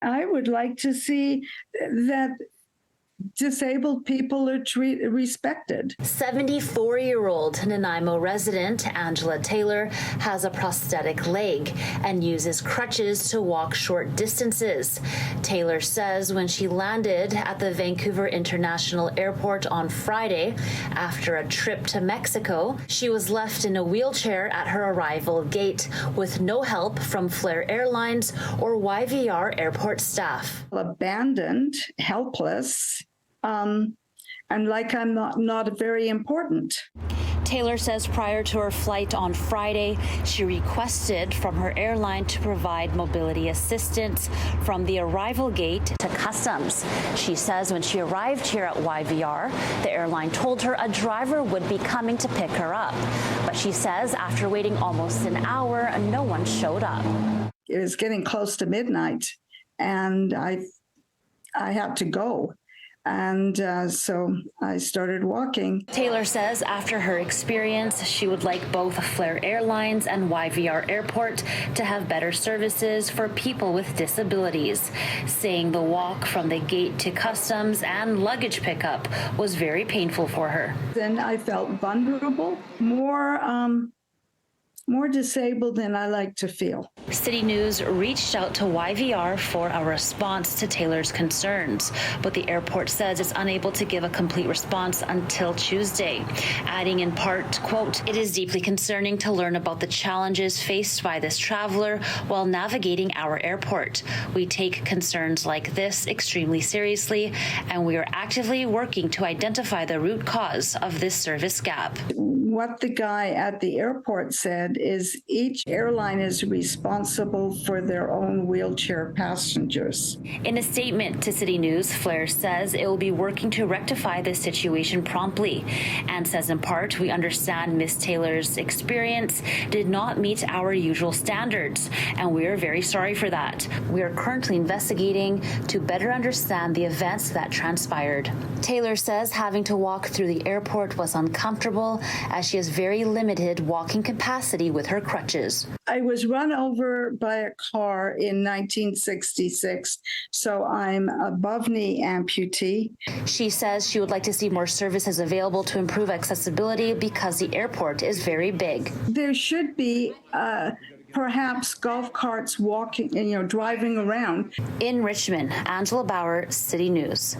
I would like to see that disabled people are respected. 74-year-old Nanaimo resident Angela Taylor has a prosthetic leg and uses crutches to walk short distances. Taylor says when she landed at the Vancouver International Airport on Friday after a trip to Mexico, she was left in a wheelchair at her arrival gate with no help from Flair Airlines or YVR airport staff. Abandoned, helpless, and like I'm not very important. Taylor says prior to her flight on Friday, she requested from her airline to provide mobility assistance from the arrival gate to customs. She says when she arrived here at YVR, the airline told her a driver would be coming to pick her up. But she says after waiting almost an hour, no one showed up. It was getting close to midnight, and I had to go. And so I started walking. Taylor says after her experience, she would like both Flair Airlines and YVR Airport to have better services for people with disabilities, saying the walk from the gate to customs and luggage pickup was very painful for her. Then I felt vulnerable, more disabled than I like to feel. City News reached out to YVR for a response to Taylor's concerns, but the airport says it's unable to give a complete response until Tuesday, adding in part, quote, "It is deeply concerning to learn about the challenges faced by this traveler while navigating our airport. We take concerns like this extremely seriously, and we are actively working to identify the root cause of this service gap." What the guy at the airport said is each airline is responsible for their own wheelchair passengers. In a statement to City News, Flair says it will be working to rectify this situation promptly and says in part, "We understand Ms. Taylor's experience did not meet our usual standards, and we are very sorry for that. We are currently investigating to better understand the events that transpired." Taylor says having to walk through the airport was uncomfortable as she has very limited walking capacity with her crutches. I was run over by a car in 1966, so I'm above knee amputee. She says she would like to see more services available to improve accessibility because the airport is very big. There should be perhaps golf carts walking, driving around. In Richmond, Angela Bauer, City News.